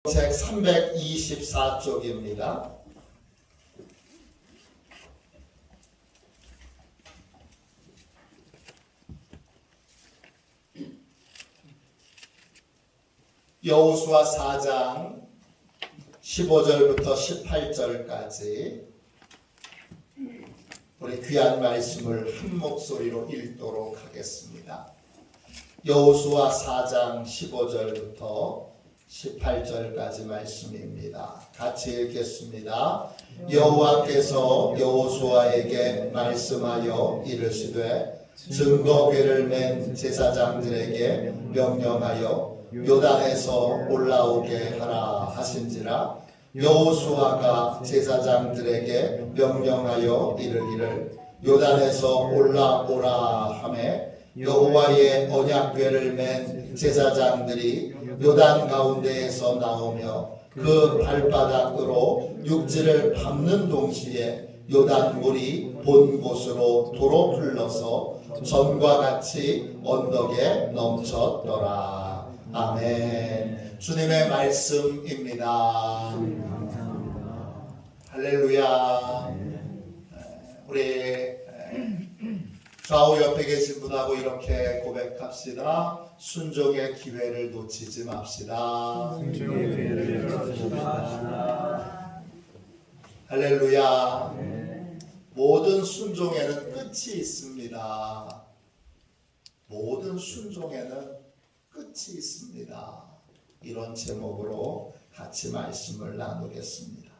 책 324쪽입니다. 여호수아 4장 15절부터 18절까지 우리 귀한 말씀을 한 목소리로 읽도록 하겠습니다. 여호수아 4장 15절부터 18절까지 말씀입니다. 같이 읽겠습니다. 여호와께서 여호수아에게 말씀하여 이르시되 증거궤를 맨 제사장들에게 명령하여 요단에서 올라오게 하라 하신지라. 여호수아가 제사장들에게 명령하여 이르기를 요단에서 올라오라 하매 여호와의 언약궤를 맨 제사장들이 요단 가운데에서 나오며 그 발바닥으로 육지를 밟는 동시에 요단 물이 본 곳으로 도로 흘러서 전과 같이 언덕에 넘쳤더라. 아멘. 주님의 말씀입니다. 할렐루야. 우리 좌우 옆에 계신 분하고 이렇게 고백합시다. 순종의 기회를 놓치지 맙시다. 순종의 기회를 놓치지 맙시다. 할렐루야. 모든 순종에는 끝이 있습니다. 모든 순종에는 끝이 있습니다. 이런 제목으로 같이 말씀을 나누겠습니다.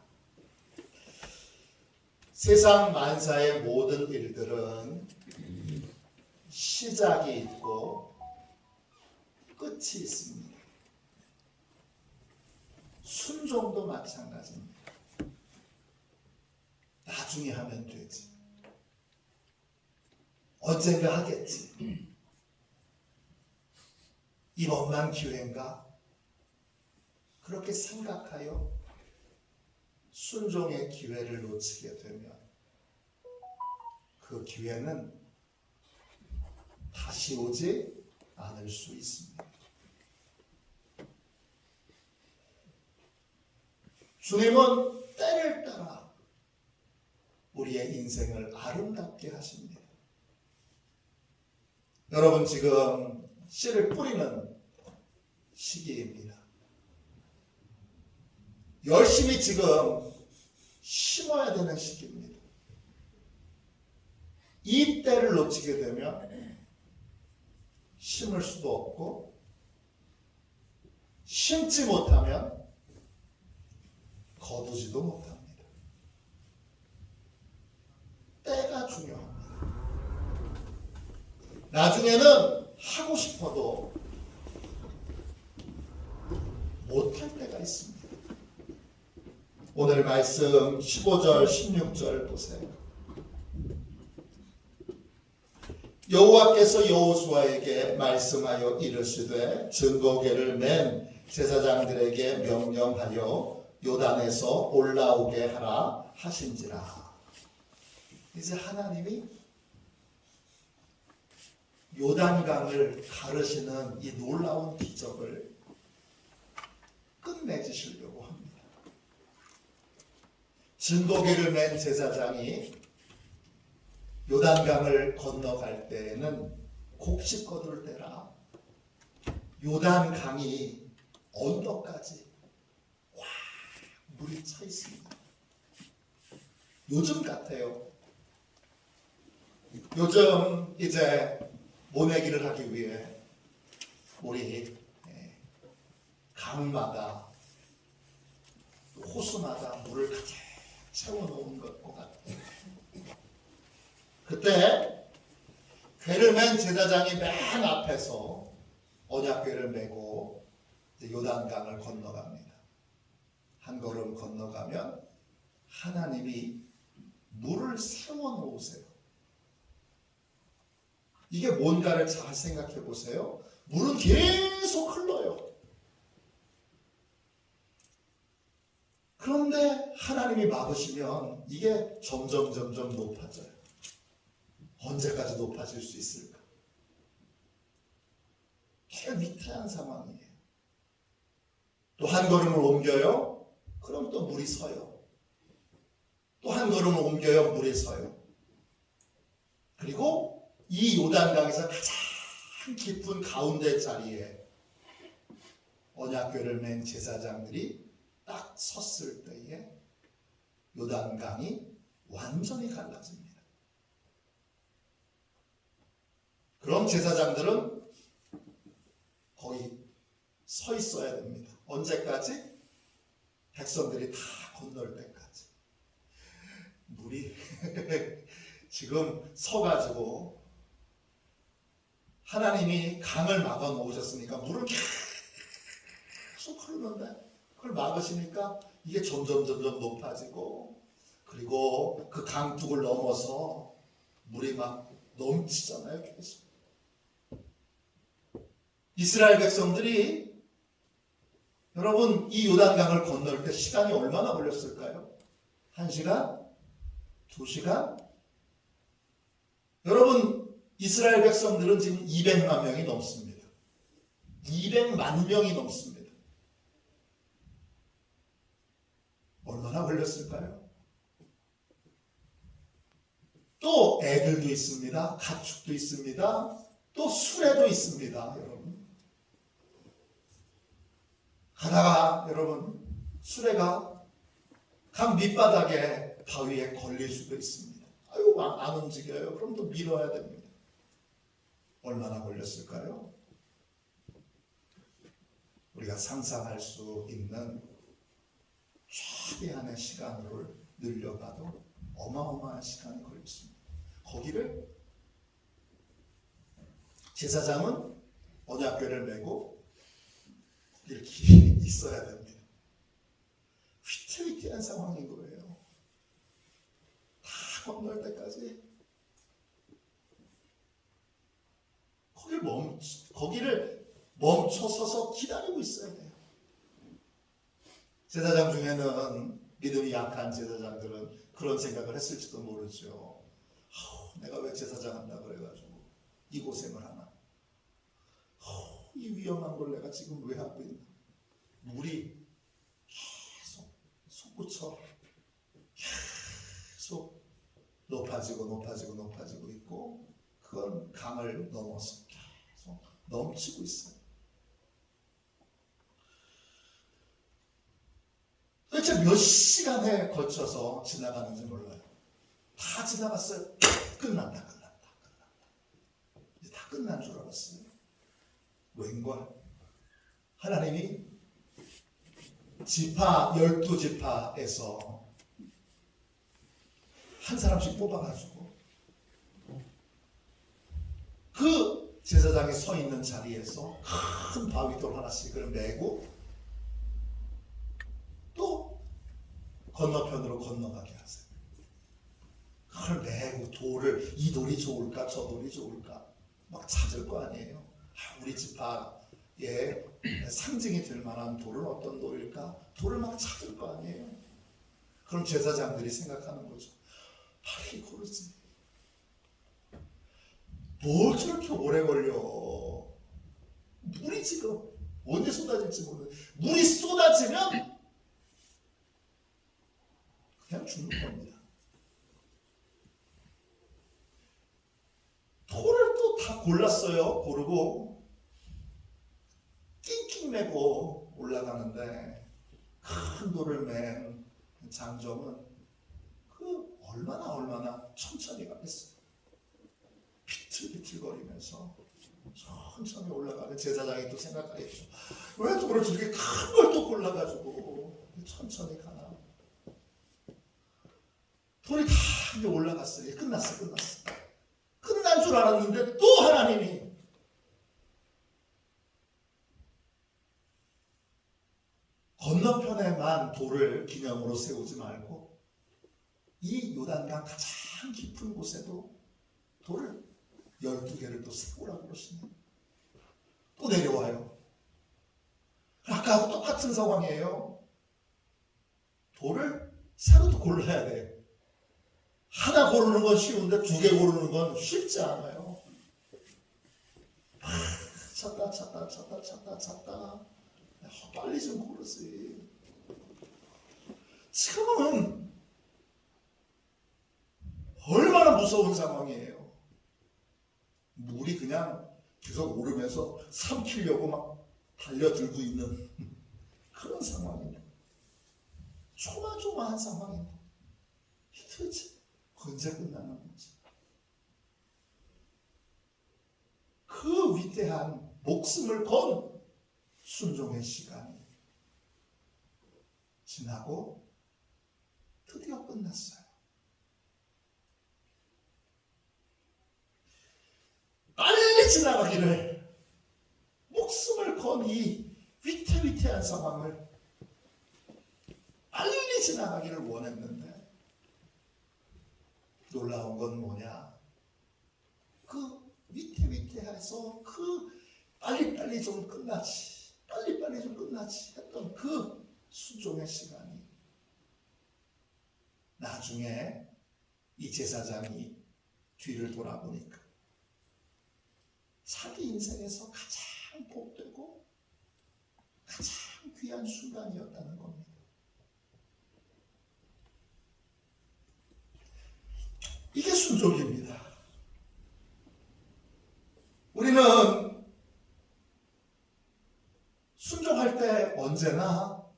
세상 만사의 모든 일들은 시작이 있고 끝이 있습니다. 순종도 마찬가지입니다. 나중에 하면 되지. 언젠가 하겠지. 이번만 기회인가? 그렇게 생각하여 순종의 기회를 놓치게 되면 그 기회는 다시 오지 않을 수 있습니다. 주님은 때를 따라 우리의 인생을 아름답게 하십니다. 여러분 지금 씨를 뿌리는 시기입니다. 열심히 지금 심어야 되는 시기입니다. 이 때를 놓치게 되면 심을 수도 없고 심지 못하면 거두지도 못합니다. 때가 중요합니다. 나중에는 하고 싶어도 못할 때가 있습니다. 오늘 말씀 15절 16절 보세요. 여호와께서 여호수아에게 말씀하여 이르시되 증거궤를 맨 제사장들에게 명령하여 요단에서 올라오게 하라 하신지라. 이제 하나님이 요단강을 가르시는 이 놀라운 기적을 끝내주시려고 합니다. 증거궤를 맨 제사장이 요단강을 건너갈 때에는 곡식 거둘 때라 요단강이 언덕까지 와 물이 차 있습니다. 요즘 같아요. 요즘 이제 모내기를 하기 위해 우리 강마다 호수마다 물을 가득 채워놓은 것 같아요. 그때 궤를 맨 제사장이 맨 앞에서 언약궤를 메고 요단강을 건너갑니다. 한 걸음 건너가면 하나님이 물을 세워놓으세요. 이게 뭔가를 잘 생각해 보세요. 물은 계속 흘러요. 그런데 하나님이 막으시면 이게 점점 높아져요. 언제까지 높아질 수 있을까? 꽤 위태한 상황이에요. 또 한 걸음을 옮겨요. 그럼 또 물이 서요. 또 한 걸음을 옮겨요. 물이 서요. 그리고 이 요단강에서 가장 깊은 가운데 자리에 언약궤를 맨 제사장들이 딱 섰을 때에 요단강이 완전히 갈라집니다. 그럼 제사장들은 거기 서 있어야 됩니다. 언제까지? 백성들이 다 건널 때까지. 물이 지금 서가지고 하나님이 강을 막아 놓으셨으니까 물은 계속 흐르는데 그걸 막으시니까 이게 점점 높아지고, 그리고 그 강둑을 넘어서 물이 막 넘치잖아요. 계속. 이스라엘 백성들이 여러분 이 요단강을 건널 때 시간이 얼마나 걸렸을까요? 1시간? 2시간? 여러분 이스라엘 백성들은 지금 200만 명이 넘습니다. 200만 명이 넘습니다. 얼마나 걸렸을까요? 또 애들도 있습니다. 가축도 있습니다. 또 수레도 있습니다. 여러분 가다가 여러분 수레가 강 밑바닥에 바위에 걸릴 수도 있습니다. 아유 안 움직여요. 그럼 또 밀어야 됩니다. 얼마나 걸렸을까요? 우리가 상상할 수 있는 최대한의 시간을 늘려봐도 어마어마한 시간이 걸렸습니다. 거기를 제사장은 언약궤를 메고 이렇게 있어야 됩니다. 위태위태한 상황인 거예요. 다 건널 때까지 거기를 멈춰서서 기다리고 있어야 돼요. 제사장 중에는 믿음이 약한 제사장들은 그런 생각을 했을지도 모르죠. 내가 왜 제사장 한다 그래가지고 이 고생을 하나? 이 위험한 걸 내가 지금 왜 하고 있나? 물이 계속 솟구쳐 계속 높아지고 있고, 그건 강을 넘어서 계속 넘치고 있어요. 도대체 몇 시간에 걸쳐서 지나가는지 몰라요. 다 지나갔어요. 끝난다. 이제 다 끝난 줄 알았어요. 웬걸? 하나님이 지파 12지파에서 한 사람씩 뽑아가지고 그 제사장이 서 있는 자리에서 큰 바위돌 하나씩을 메고 또 건너편으로 건너가게 하세요. 그걸 메고 이 돌이 좋을까 저 돌이 좋을까 막 찾을 거 아니에요. 우리 지파의 상징이 될 만한 돌은 어떤 돌일까? 돌을 막 찾을 거 아니에요. 그럼 제사장들이 생각하는 거죠. 빨리 고르지. 뭘 저렇게 오래 걸려. 물이 지금 언제 쏟아질지 모르는데 물이 쏟아지면 그냥 죽는 겁니다. 돌을 또 다 골랐어요. 고르고 낑낑 메고 올라가는데 큰 돌을 맨 장정은 그 얼마나 천천히 가겠어요. 비틀비틀거리면서 천천히 올라가는 제사장이 또 생각하겠죠. 왜 돌을 저렇게 큰 걸 또 골라가지고 천천히 가나. 돌이 다 이제 올라갔어요. 끝났어. 끝난 줄 알았는데 또 하나님이 건너편에만 돌을 기념으로 세우지 말고 이 요단강 가장 깊은 곳에도 돌을 12개를 또 세우라고 그러시네요. 또 내려와요. 아까하고 똑같은 상황이에요. 돌을 새로 또 골라야 돼. 하나 고르는 건 쉬운데 2개 고르는 건 쉽지 않아요. 찾다. 빨리 좀 고르지. 지금은 얼마나 무서운 상황이에요. 물이 그냥 계속 오르면서 삼키려고 막 달려들고 있는 그런 상황입니다. 조마조마한 상황입니다. 도대체 언제 끝나는 건지. 그 위대한 목숨을 건 순종의 시간이 지나고 드디어 끝났어요. 빨리 지나가기를, 목숨을 건 이 위태위태한 상황을 빨리 지나가기를 원했는데, 놀라운 건 뭐냐? 그 위태위태해서 빨리빨리 좀 끝나지, 빨리빨리 좀 끝나지 했던 그 순종의 시간이 나중에 이 제사장이 뒤를 돌아보니까 자기 인생에서 가장 복되고 가장 귀한 순간이었다는 겁니다. 이게 순종입니다. 우리는 순종할 때 언제나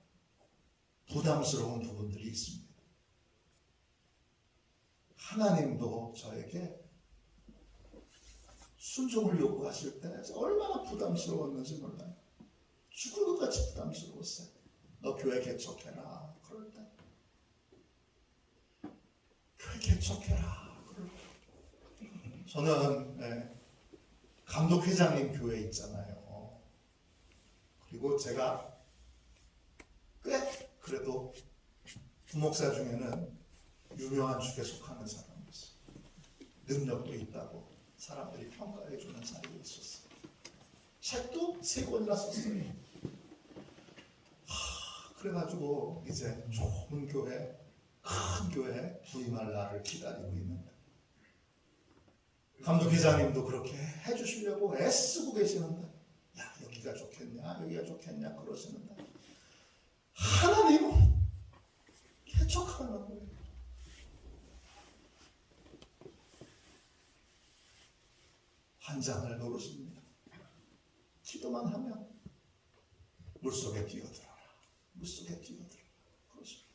부담스러운 부분들이 있습니다. 하나님도 저에게 순종을 요구하실 때 얼마나 부담스러웠는지 몰라요. 죽을 것 같이 부담스러웠어요. 너 교회 개척해라. 그럴 때. 교회 개척해라. 그럴 때. 저는 감독회장님 교회 있잖아요. 그리고 제가 꽤 그래도 부목사 중에는 유명한 축에 속하는 사람이었어요. 능력도 있다고 사람들이 평가해주는 자리에 있었어요. 책도 3권이나 썼어요. 그래가지고 이제 좋은 교회, 큰 교회 부임할 날을 기다리고 있는데 감독회장님도 그렇게 해주시려고 애쓰고 계시는데, 야, 여기가 좋겠냐, 여기가 좋겠냐 그러시는데 하나님은 개척하는 거예요. 환장을 노르십니다. 기도만 하면 물속에 뛰어들어라, 물속에 뛰어들어라 그러십니다.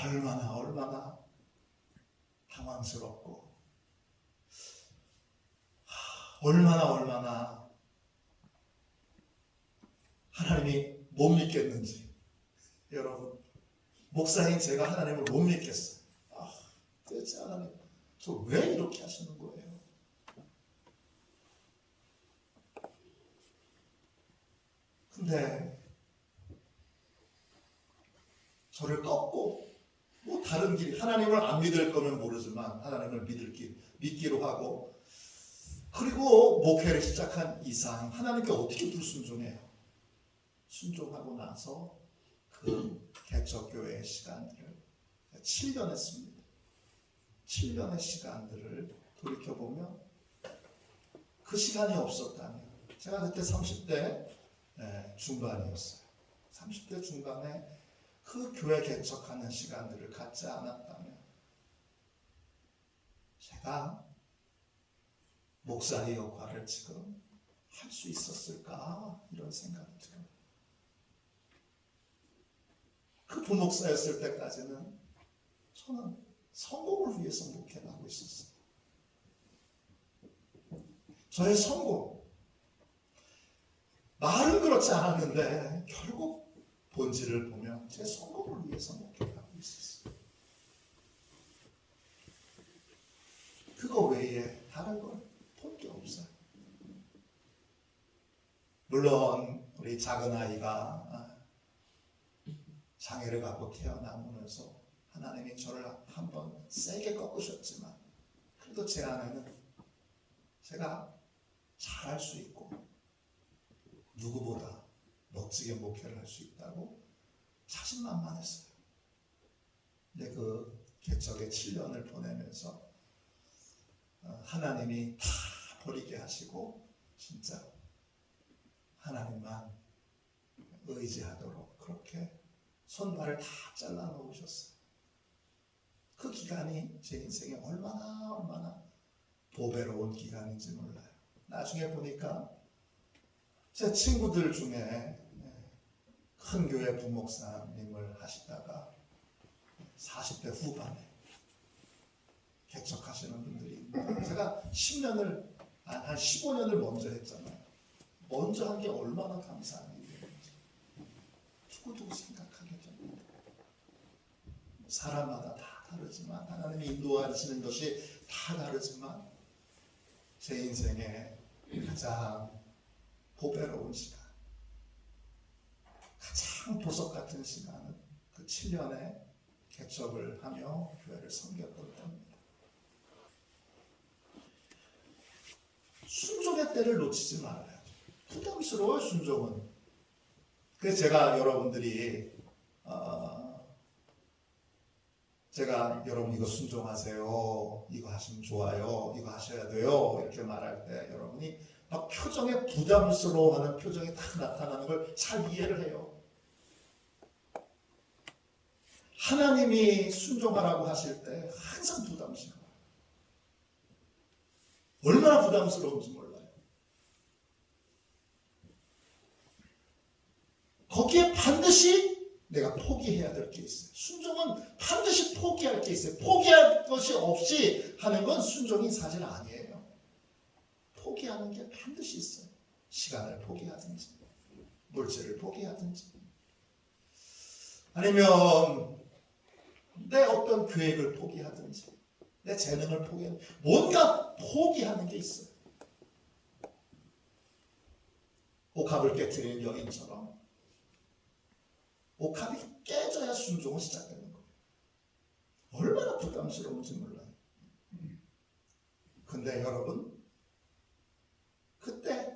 얼마나 당황스럽고 얼마나 하나님이 못 믿겠는지. 여러분, 목사인 제가 하나님을 못 믿겠어요. 도대체 하나님 저 왜 이렇게 하시는 거예요? 근데 저를 꺾고 뭐 다른 길이, 하나님을 안 믿을 거면 모르지만 하나님을 믿기로 하고, 그리고 목회를 시작한 이상 하나님께 어떻게 불순종해요? 순종하고 나서 그 개척교회의 시간들을 7년 했습니다. 7년의 시간들을 돌이켜보면 그 시간이 없었다면, 제가 그때 30대 중반이었어요. 30대 중반에 그 교회 개척하는 시간들을 갖지 않았다면 제가 목사의 역할을 지금 할 수 있었을까, 이런 생각이 들어요. 그 부목사였을 때까지는 저는 성공을 위해서 목회를 하고 있었어요. 저의 성공, 말은 그렇지 않았는데 결국 본질을 보면 제 성공을 위해서 목회를 하고 있었어요. 그거 외에 다른 건 볼 게 없어요. 물론 우리 작은 아이가 장애를 갖고 태어나면서 하나님이 저를 한번 세게 꺾으셨지만, 그래도 제 안에는 제가 잘할 수 있고 누구보다 멋지게 목회를 할 수 있다고 자신만만했어요. 근데 그 개척의 7년을 보내면서 하나님이 다 버리게 하시고 진짜 하나님만 의지하도록 그렇게 손발을 다 잘라 놓으셨어요. 그 기간이 제 인생에 얼마나 보배로운 기간인지 몰라요. 나중에 보니까 제 친구들 중에 큰 교회 부목사님을 하시다가 40대 후반에 개척하시는 분들이 있는데 제가 10년을 한 15년을 먼저 했잖아요. 먼저 한 게 얼마나 감사한 일이었는지 두고두고 생각하게 됩니다. 사람마다 다 다르지만 하나님이 인도하시는 것이 다 다르지만 제 인생에 가장 보배로운 시간, 가장 보석 같은 시간은 그 7년에 개척을 하며 교회를 섬겼던 때입니다. 순종의 때를 놓치지 말아요. 부담스러워요, 순종은. 그래서 제가 여러분들이 제가 여러분 이거 순종하세요, 이거 하시면 좋아요, 이거 하셔야 돼요 이렇게 말할 때 여러분이 막 표정에 부담스러워하는 표정이 딱 나타나는 걸 잘 이해를 해요. 하나님이 순종하라고 하실 때 항상 부담스러워요. 얼마나 부담스러운지 몰라요. 거기에 반드시 내가 포기해야 될 게 있어요. 순종은 반드시 포기할 게 있어요. 포기할 것이 없이 하는 건 순종이 사실 아니에요. 포기하는 게 반드시 있어요. 시간을 포기하든지 물질을 포기하든지 아니면 내 어떤 계획을 포기하든지 내 재능을 포기하든지 뭔가 포기하는 게 있어요. 옥합을 깨트리는 여인처럼 옥합이 깨져야 순종은 시작되는 거예요. 얼마나 부담스러운지 몰라요. 근데 여러분 그때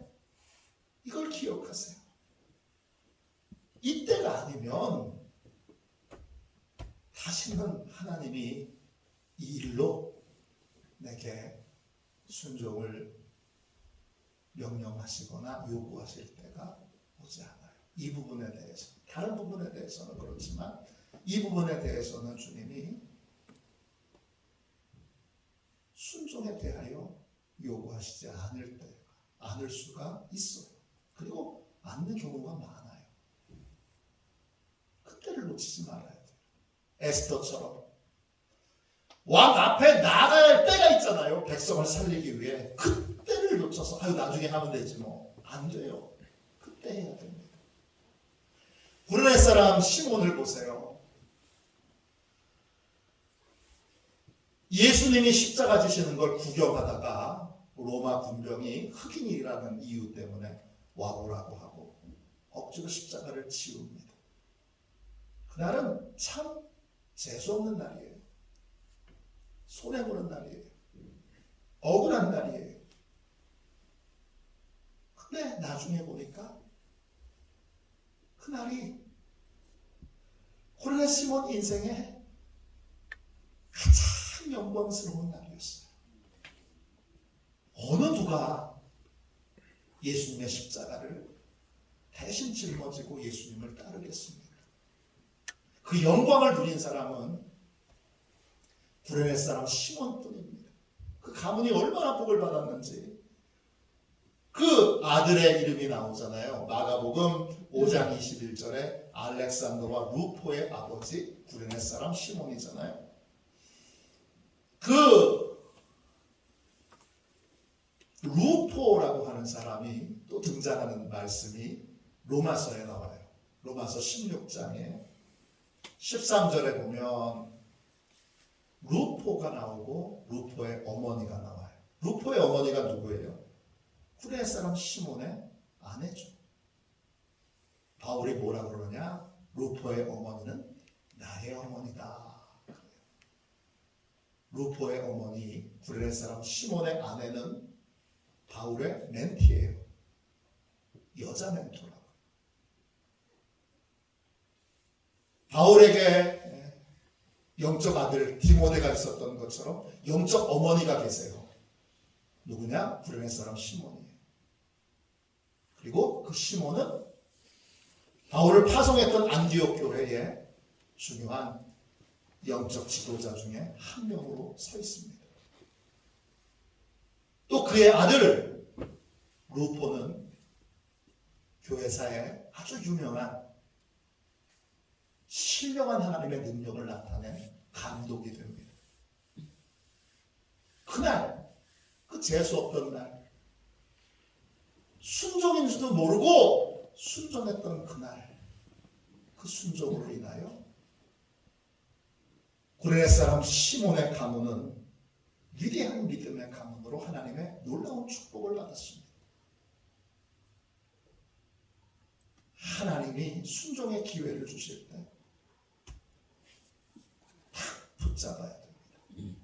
이걸 기억하세요. 이때가 아니면 다시는 하나님이 이 일로 내게 순종을 명령하시거나 요구하실 때가 오지 않아요. 이 부분에 대해서, 다른 부분에 대해서는 그렇지만 이 부분에 대해서는 주님이 순종에 대하여 요구하시지 않을 수가 있어요. 그리고 않는 경우가 많아요. 그때를 놓치지 말아야 돼요. 에스더처럼 왕 앞에 나가야 할 때가 있잖아요. 백성을 살리기 위해. 그때를 놓쳐서 나중에 하면 되지 뭐. 안 돼요. 그때 해야 됩니다. 구레네 사람 시몬을 보세요. 예수님이 십자가 지시는 걸 구경하다가 로마 군병이 흑인이라는 이유 때문에 와보라고 하고 억지로 십자가를 지웁니다. 그날은 참 재수없는 날이에요. 손해보는 날이에요. 억울한 날이에요. 근데 나중에 보니까 그날이 구레네 시몬 인생의 가장 영광스러운 날이었어요. 어느 누가 예수님의 십자가를 대신 짊어지고 예수님을 따르겠습니까? 그 영광을 누린 사람은 구레네 사람 시몬뿐입니다. 그 가문이 얼마나 복을 받았는지 그 아들의 이름이 나오잖아요. 마가복음 5장 21절에 알렉산더와 루포의 아버지 구레네 사람 시몬이잖아요. 그 루포라고 하는 사람이 또 등장하는 말씀이 로마서에 나와요. 로마서 16장에 13절에 보면 루포가 나오고 루포의 어머니가 나와요. 루포의 어머니가 누구예요? 구레네 사람 시몬의 아내죠. 바울이 뭐라 그러냐? 루포의 어머니는 나의 어머니다. 루포의 어머니 구레네 사람 시몬의 아내는 바울의 멘티예요. 여자 멘토라고. 바울에게 영적 아들 디모데가 있었던 것처럼 영적 어머니가 계세요. 누구냐? 구레네 사람 시몬이에요. 그리고 그 시몬은 바울을 파송했던 안디옥 교회의 중요한 영적 지도자 중에 한 명으로 서 있습니다. 또 그의 아들 루포는 교회사에 아주 유명한 신령한 하나님의 능력을 나타낸 감독이 됩니다. 그날, 그 재수 없던 날, 순종인지도 모르고 순종했던 그날, 그 순종으로 인하여 구레네 사람 시몬의 가문은 위대한 믿음의 가문으로 하나님의 놀라운 축복을 받았습니다. 하나님이 순종의 기회를 주실 때 탁 붙잡아야 됩니다.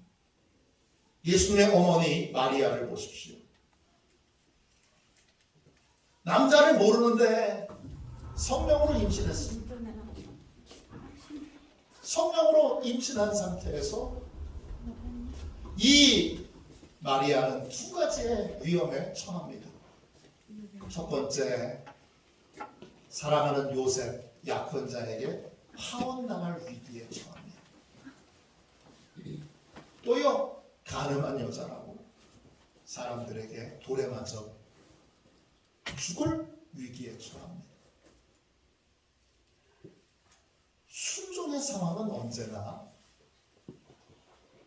예수님의 어머니 마리아를 보십시오. 남자를 모르는데 성령으로 임신했습니다. 성령으로 임신한 상태에서 이 마리아는 두 가지의 위험에 처합니다. 첫 번째, 사랑하는 요셉 약혼자에게 파혼당할 위기에 처합니다. 또요, 가늠한 여자라고 사람들에게 돌에 맞아 죽을 위기에 처합니다. 순종의 상황은 언제나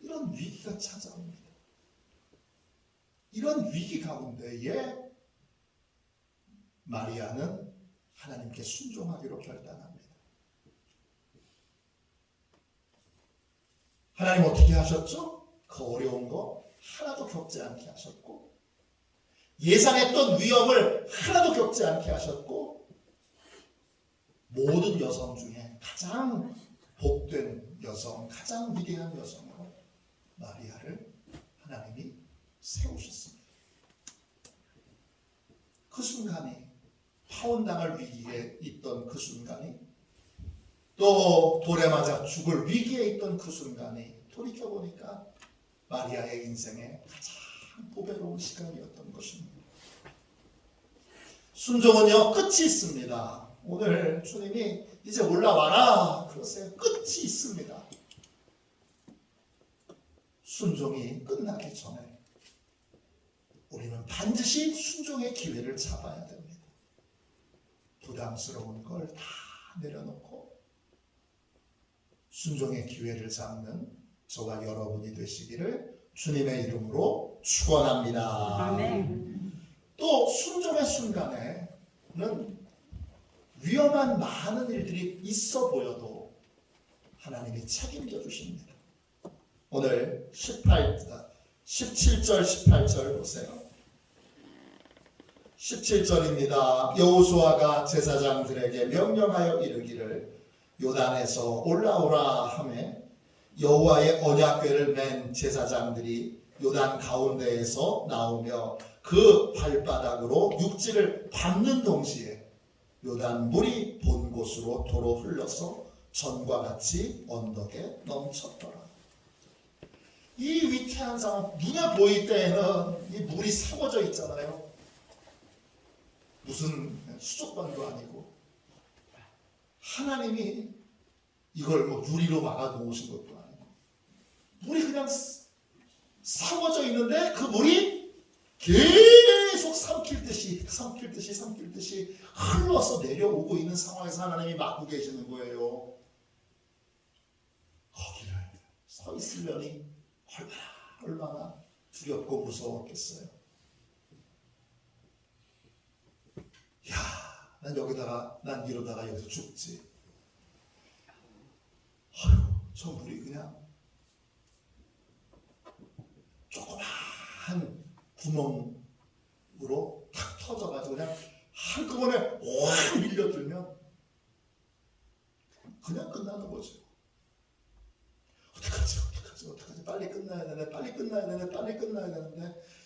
이런 위기가 찾아옵니다. 이런 위기 가운데에 마리아는 하나님께 순종하기로 결단합니다. 하나님 어떻게 하셨죠? 그 어려운 거 하나도 겪지 않게 하셨고, 예상했던 위험을 하나도 겪지 않게 하셨고, 모든 여성 중에 가장 복된 여성, 가장 위대한 여성으로 마리아를 하나님이 세우셨습니다. 그 순간이, 파혼당할 위기에 있던 그 순간이, 또 돌에 맞아 죽을 위기에 있던 그 순간이 돌이켜보니까 마리아의 인생에 가장 보배로운 시간이었던 것입니다. 순종은요, 끝이 있습니다. 오늘 주님이 이제 올라와라 그러세요. 끝이 있습니다. 순종이 끝나기 전에 우리는 반드시 순종의 기회를 잡아야 됩니다. 부담스러운 걸 다 내려놓고 순종의 기회를 잡는 저와 여러분이 되시기를 주님의 이름으로 축원합니다. 아멘. 또 순종의 순간에는 위험한 많은 일들이 있어 보여도 하나님이 책임져 주십니다. 오늘 17절 18절 보세요. 17절입니다. 여호수아가 제사장들에게 명령하여 이르기를 요단에서 올라오라 하매 여호와의 언약궤를 맨 제사장들이 요단 가운데에서 나오며 그 발바닥으로 육지를 밟는 동시에 요단 물이 본 곳으로 도로 흘러서 전과 같이 언덕에 넘쳤더라. 이 위태한 상황, 눈에 보일 때에는 이 물이 사궈져 있잖아요. 무슨 수족관도 아니고 하나님이 이걸 뭐 유리로 막아 놓으신 것도 아니고 물이 그냥 사궈져 있는데 그 물이 계속 삼킬 듯이 흘러서 내려오고 있는 상황에서 하나님이 막고 계시는 거예요. 거기를 서 있으려니 얼마나 두렵고 무서웠겠어요. 야, 난 이러다가 여기서 죽지. 아유, 저 물이 그냥 조그마한 구멍으로 탁 터져가지고 그냥 한꺼번에 확 밀려들면 그냥 끝나는 거죠. 어떡하지? 빨리 끝나야 되는데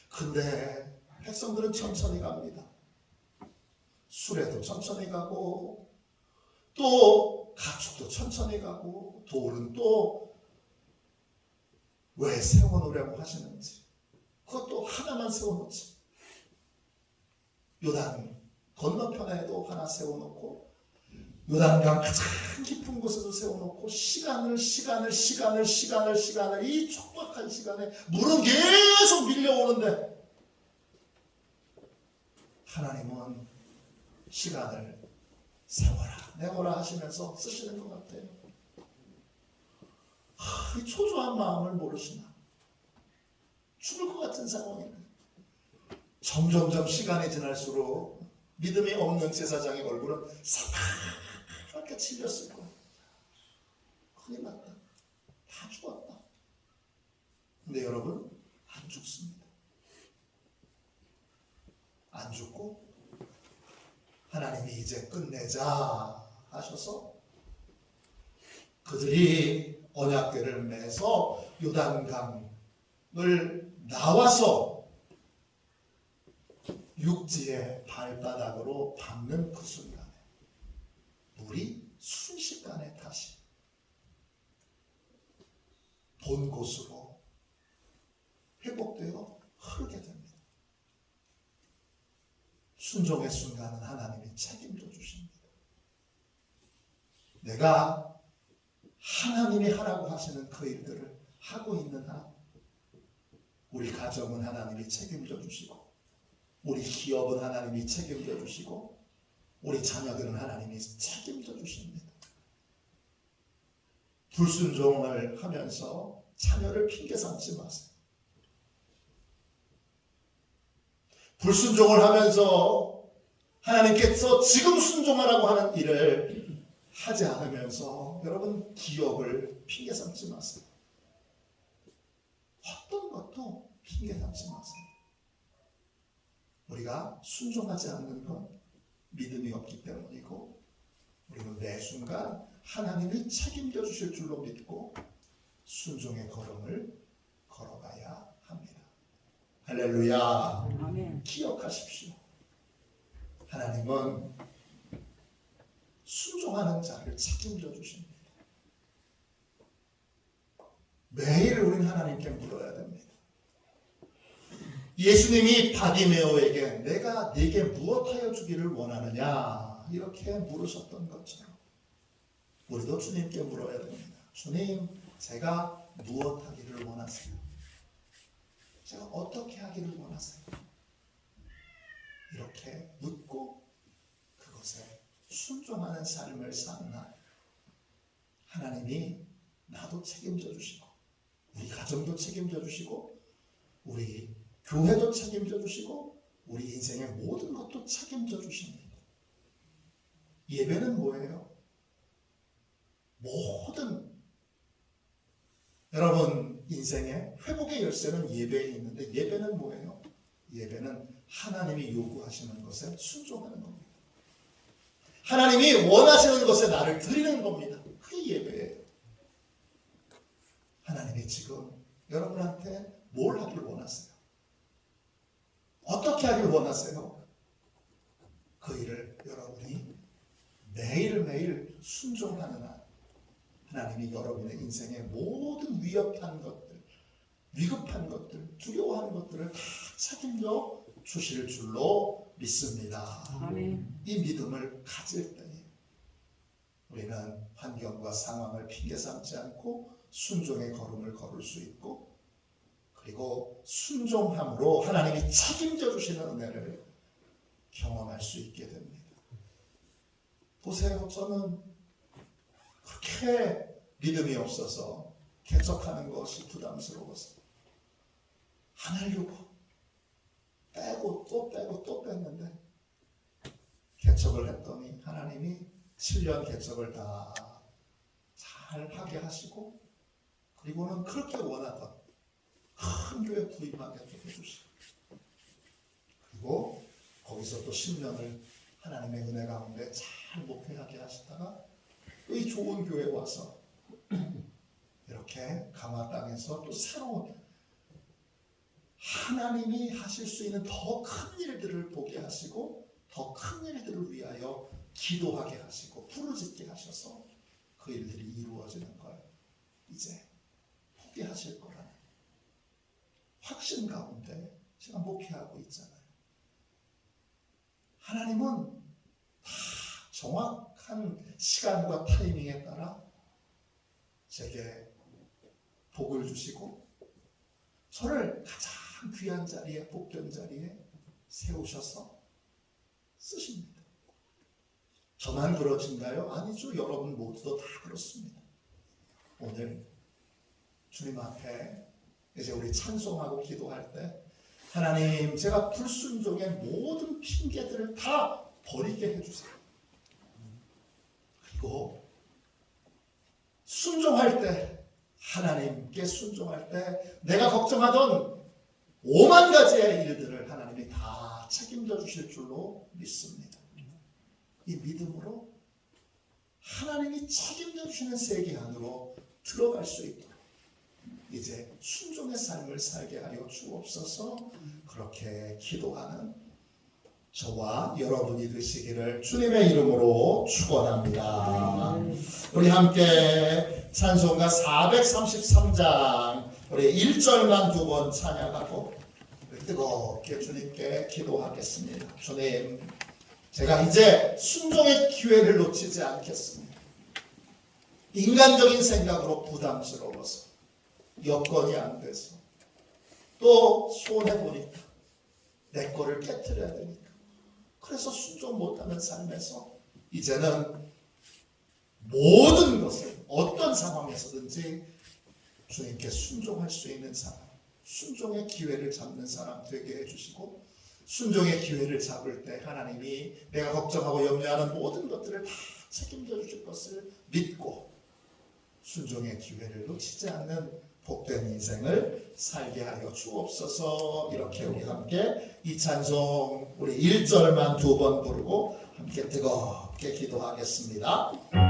근데 백성들은 천천히 갑니다. 수레도 천천히 가고 또 가축도 천천히 가고 돌은 또 왜 세워놓으려고 하시는지 그것도 하나만 세워놓지. 요단 건너편에도 하나 세워놓고 요단강 가장 깊은 곳에도 세워놓고 시간을 이 촉박한 시간에 물은 계속 밀려오는데 하나님은 시간을 세워라 내거라 하시면서 쓰시는 것 같아요. 이 초조한 마음을 모르시나? 죽을 것 같은 상황인데 점점점 시간이 지날수록 믿음이 없는 제사장의 얼굴은 새파랗게 칠렸을 거야. 큰일 났다. 다 죽었다. 근데 여러분 안 죽습니다. 안 죽고 하나님이 이제 끝내자 하셔서 그들이 언약궤를 매서 요단강을 나와서 육지의 발바닥으로 밟는 그 순간에 물이 순식간에 다시 본 곳으로 회복되어 흐르게 됩니다. 순종의 순간은 하나님이 책임져 주십니다. 내가 하나님이 하라고 하시는 그 일들을 하고 있는 한 우리 가정은 하나님이 책임져 주시고 우리 기업은 하나님이 책임져 주시고 우리 자녀들은 하나님이 책임져 주십니다. 불순종을 하면서 자녀를 핑계 삼지 마세요. 불순종을 하면서 하나님께서 지금 순종하라고 하는 일을 하지 않으면서 여러분 기업을 핑계 삼지 마세요. 어떤 것도 핑계 삼지 마세요. 우리가 순종하지 않는 건 믿음이 없기 때문이고 우리는 매 순간 하나님이 책임져 주실 줄로 믿고 순종의 걸음을 걸어가야 합니다. 할렐루야. 아멘. 기억하십시오. 하나님은 순종하는 자를 책임져 주십니다. 매일 우리는 하나님께 물어야 됩니다. 예수님이 바디메오에게 내가 네게 무엇하여 주기를 원하느냐 이렇게 물으셨던 것처럼 우리도 주님께 물어야 됩니다. 주님, 제가 무엇하기를 원하세요? 제가 어떻게 하기를 원하세요? 이렇게 묻고 그것에 순종하는 삶을 사는 날 하나님이 나도 책임져 주시고 우리 가정도 책임져 주시고 우리 교회도 책임져 주시고 우리 인생의 모든 것도 책임져 주십니다. 예배는 뭐예요? 모든 여러분 인생의 회복의 열쇠는 예배에 있는데 예배는 뭐예요? 예배는 하나님이 요구하시는 것에 순종하는 겁니다. 하나님이 원하시는 것에 나를 드리는 겁니다. 그게 예배예요. 하나님이 지금 여러분한테 뭘 하길 원하세요? 어떻게 하길 원하세요? 그 일을 여러분이 매일매일 순종하는 한 하나님이 여러분의 인생의 모든 위협한 것들, 위급한 것들, 두려워하는 것들을 다 책임져 주실 줄로 믿습니다. 아멘. 이 믿음을 가질 때에 우리는 환경과 상황을 핑계 삼지 않고 순종의 걸음을 걸을 수 있고 그리고 순종함으로 하나님이 책임져 주시는 은혜를 경험할 수 있게 됩니다. 보세요. 저는 그렇게 믿음이 없어서 개척하는 것이 부담스러워서 안 하려고 빼고 또 뺐는데 개척을 했더니 하나님이 7년 개척을 다 잘 하게 하시고 그리고는 그렇게 원하던 큰 교회 부임하게 해주시고 그리고 거기서 또 10년을 하나님의 은혜 가운데 잘 목회하게 하시다가 이 좋은 교회에 와서 이렇게 강화 땅에서 또 새로운 하나님이 하실 수 있는 더 큰 일들을 보게 하시고 더 큰 일들을 위하여 기도하게 하시고 부르짖게 하셔서 그 일들이 이루어지는 걸 이제 포기하실 거라는 확신 가운데 제가 목회하고 있잖아요. 하나님은 다 정확한 시간과 타이밍에 따라 제게 복을 주시고 저를 가장 귀한 자리에, 복된 자리에 세우셔서 쓰십니다. 저만 그러신가요? 아니죠. 여러분 모두도 다 그렇습니다. 오늘 주님 앞에 이제 우리 찬송하고 기도할 때 하나님, 제가 불순종의 모든 핑계들을 다 버리게 해주세요. 그리고 순종할 때, 하나님께 순종할 때 내가 걱정하던 5만 가지의 일들을 하나님이 다 책임져 주실 줄로 믿습니다. 이 믿음으로 하나님이 책임져 주시는 세계 안으로 들어갈 수 있도록 이제 순종의 삶을 살게 하여 주옵소서. 그렇게 기도하는 저와 여러분이 되시기를 주님의 이름으로 축원합니다. 우리 함께 찬송가 433장 우리 1절만 두 번 찬양하고 뜨겁게 주님께 기도하겠습니다. 주님, 제가 이제 순종의 기회를 놓치지 않겠습니다. 인간적인 생각으로 부담스러워서, 여건이 안 돼서, 또 손해보니까 내 거를 깨트려야 되니까, 그래서 순종 못하는 삶에서 이제는 모든 것을 어떤 상황에서든지 주님께 순종할 수 있는 사람, 순종의 기회를 잡는 사람 되게 해주시고, 순종의 기회를 잡을 때 하나님이 내가 걱정하고 염려하는 모든 것들을 다 책임져 주실 것을 믿고 순종의 기회를 놓치지 않는 복된 인생을 살게 하여 주옵소서. 이렇게 우리 함께 이 찬송 우리 1절만 두 번 부르고 함께 뜨겁게 기도하겠습니다.